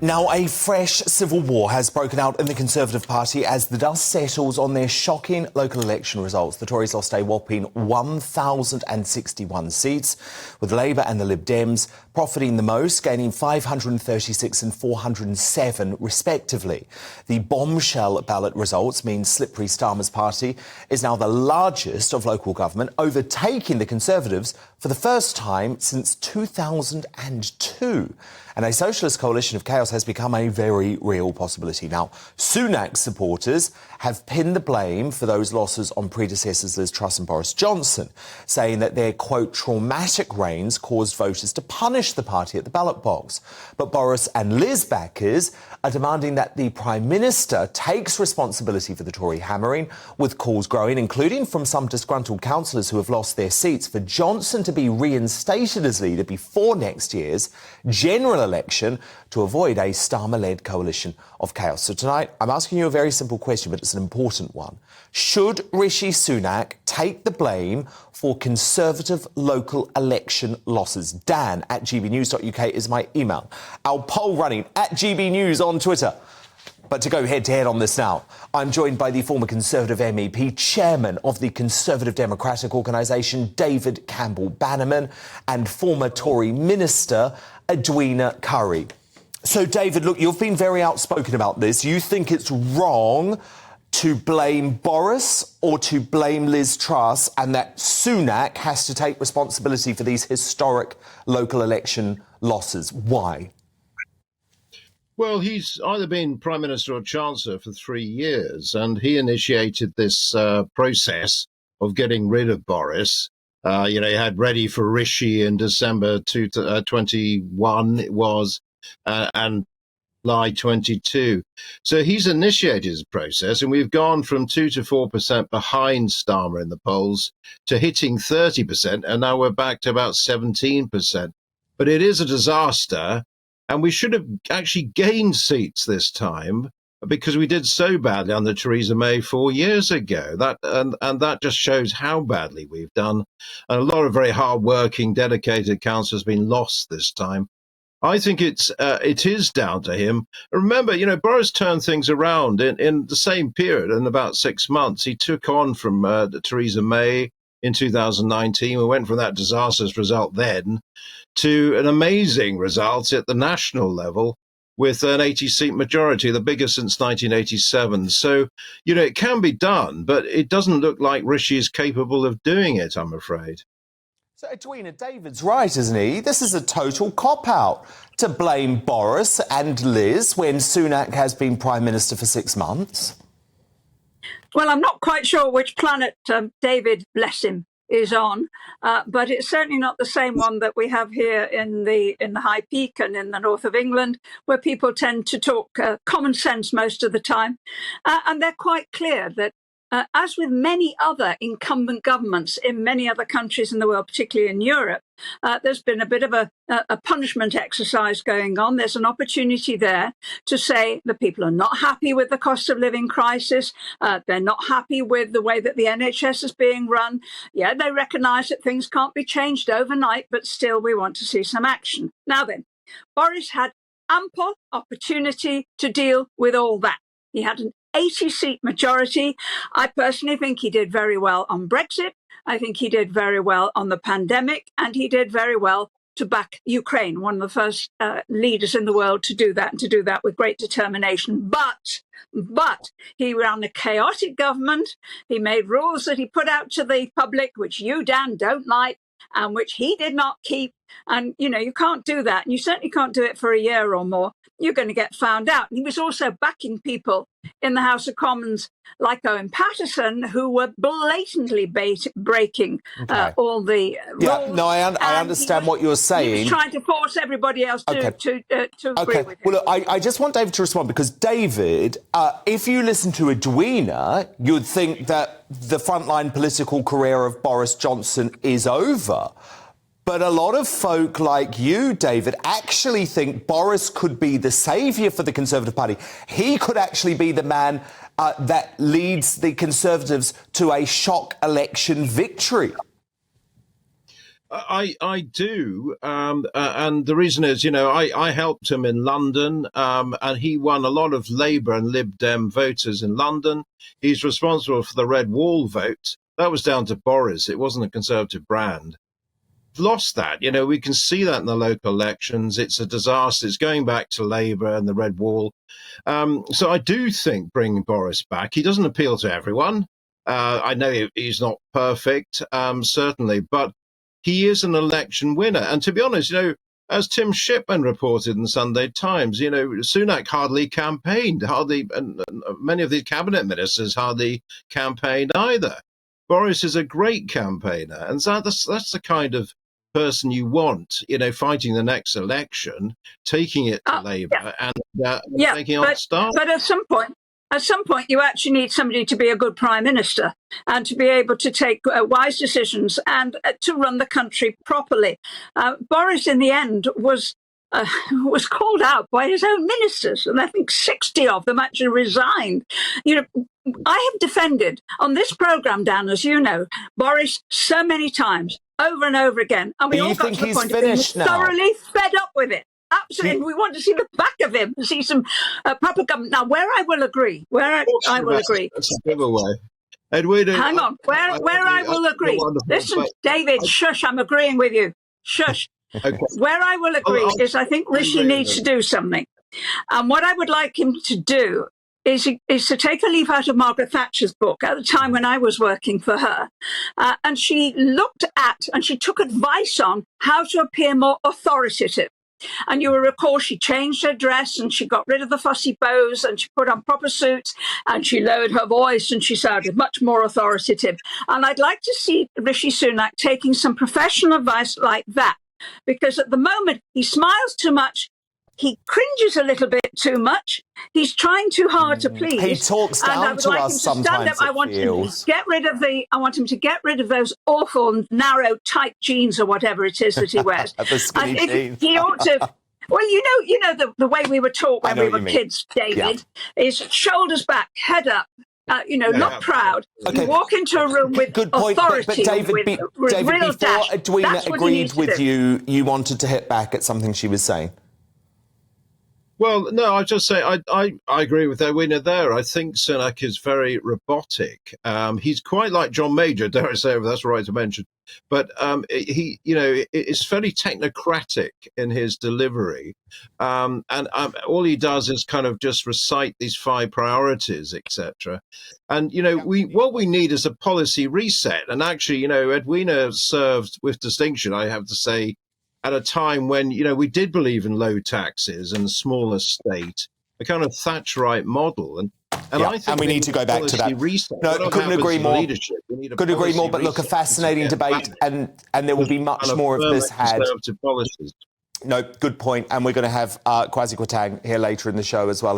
Now, a fresh civil war has broken out in the Conservative Party as the dust settles on their shocking local election results. The Tories lost a whopping 1,061 seats, with Labour and the Lib Dems profiting the most, gaining 536 and 407 respectively. The bombshell ballot results mean slippery Starmer's party is now the largest of local government, overtaking the Conservatives for the first time since 2002. And a socialist coalition of chaos has become a very real possibility. Now, Sunak's supporters have pinned the blame for those losses on predecessors Liz Truss and Boris Johnson, saying that their, quote, traumatic reigns caused voters to punish the party at the ballot box. But Boris and Liz backers are demanding that the Prime Minister takes responsibility for the Tory hammering, with calls growing, including from some disgruntled councillors who have lost their seats, for Johnson to be reinstated as leader before next year's general election to avoid a Starmer-led coalition of chaos. So tonight, I'm asking you a very simple question, but it's an important one. Should Rishi Sunak take the blame for Conservative local election losses? Dan at gbnews.uk is my email. Our poll running at gbnews on Twitter. But to go head-to-head on this now, I'm joined by the former Conservative MEP, chairman of the Conservative Democratic Organisation, David Campbell Bannerman, and former Tory minister, Edwina Currie. So, David, look, you've been very outspoken about this. You think it's wrong to blame Boris or to blame Liz Truss, and that Sunak has to take responsibility for these historic local election losses. Why? Well, he's either been Prime Minister or Chancellor for 3 years, and he initiated this process of getting rid of Boris. He had ready for Rishi in December 21, it was, and July 22. So he's initiated his process, and we've gone from 2 to 4% behind Starmer in the polls to hitting 30%, and now we're back to about 17%. But it is a disaster. And we should have actually gained seats this time because we did so badly under Theresa May 4 years ago. And that just shows how badly we've done. And a lot of very hard-working, dedicated councillors have been lost this time. I think it is down to him. Remember, Boris turned things around in the same period, in about 6 months. He took on from Theresa May in 2019. We went from that disastrous result then to an amazing result at the national level with an 80-seat majority, the biggest since 1987. So, it can be done, but it doesn't look like Rishi is capable of doing it, I'm afraid. So, Edwina, David's right, isn't he? This is a total cop-out to blame Boris and Liz when Sunak has been Prime Minister for 6 months. Well, I'm not quite sure which planet David, bless him, is on, but it's certainly not the same one that we have here in the High Peak and in the north of England, where people tend to talk common sense most of the time. And they're quite clear that, as with many other incumbent governments in many other countries in the world, particularly in Europe, there's been a bit of a punishment exercise going on. There's an opportunity there to say the people are not happy with the cost of living crisis. They're not happy with the way that the NHS is being run. Yeah, they recognise that things can't be changed overnight, but still we want to see some action. Now then, Boris had ample opportunity to deal with all that. He had an 80-seat majority. I personally think he did very well on Brexit. I think he did very well on the pandemic, and he did very well to back Ukraine, one of the first leaders in the world to do that, and to do that with great determination. But he ran a chaotic government. He made rules that he put out to the public, which you, Dan, don't like, and which he did not keep. And, you can't do that. And you certainly can't do it for a year or more. You're going to get found out. And he was also backing people in the House of Commons like Owen Paterson, who were blatantly breaking all the rules. Yeah, no, I understand what you're saying. He was trying to force everybody else to agree with him. Well, look, I just want David to respond, because, David, if you listen to Edwina, you'd think that the frontline political career of Boris Johnson is over. But a lot of folk like you, David, actually think Boris could be the saviour for the Conservative Party. He could actually be the man that leads the Conservatives to a shock election victory. I do, and the reason is, I helped him in London, and he won a lot of Labour and Lib Dem voters in London. He's responsible for the Red Wall vote. That was down to Boris. It wasn't a Conservative brand. Lost that. We can see that in the local elections. It's a disaster. It's going back to Labour and the Red Wall. So I do think bringing Boris back, he doesn't appeal to everyone. I know he's not perfect, certainly, but he is an election winner. And to be honest, as Tim Shipman reported in the Sunday Times, Sunak hardly campaigned, and many of the cabinet ministers hardly campaigned either. Boris is a great campaigner, and so that's the kind of person you want, fighting the next election, taking it to Labour, and taking on start. But at some point, you actually need somebody to be a good prime minister and to be able to take wise decisions and to run the country properly. Boris, in the end, was called out by his own ministers, and I think 60 of them actually resigned. I have defended on this programme, Dan, as you know, Boris so many times, over and over again, and we all got to the point of being thoroughly fed up with it. Absolutely, we want to see the back of him, see some proper government. Now, where I will agree, That's a giveaway. Edwina, hang on, where I will agree. Listen, David, shush, I'm agreeing with you. Shush. Okay. Where I will agree is I think Rishi needs to do something. And what I would like him to do is to take a leaf out of Margaret Thatcher's book at the time when I was working for her. And she looked at and she took advice on how to appear more authoritative. And you will recall she changed her dress and she got rid of the fussy bows and she put on proper suits and she lowered her voice and she sounded much more authoritative. And I'd like to see Rishi Sunak taking some professional advice like that, because at the moment he smiles too much. He cringes a little bit too much. He's trying too hard to please. He talks down to us sometimes. I want him to get rid of I want him to get rid of those awful, narrow, tight jeans or whatever it is that he wears. The skinny jeans. He ought to. Well, the way we were taught when we were kids, David, is shoulders back, head up. Not proud. Okay. You walk into a room with good point. authority. But David, with real before dash. Edwina agreed with you, you wanted to hit back at something she was saying. Well, no, I just say I agree with Edwina there. I think Sunak is very robotic. He's quite like John Major, dare I say, if that's right to mention. But he, is fairly technocratic in his delivery, and all he does is kind of just recite these 5 priorities, etc. And what we need is a policy reset. And actually, Edwina served with distinction, I have to say, at a time when, we did believe in low taxes and smaller state, a kind of Thatcherite model. And I think we need to go back to that. Reset. No, couldn't agree more. Couldn't agree more. But look, a fascinating debate, and there will be much more of this had. Conservative policies. No, good point. And we're going to have Kwasi Kwarteng here later in the show as well.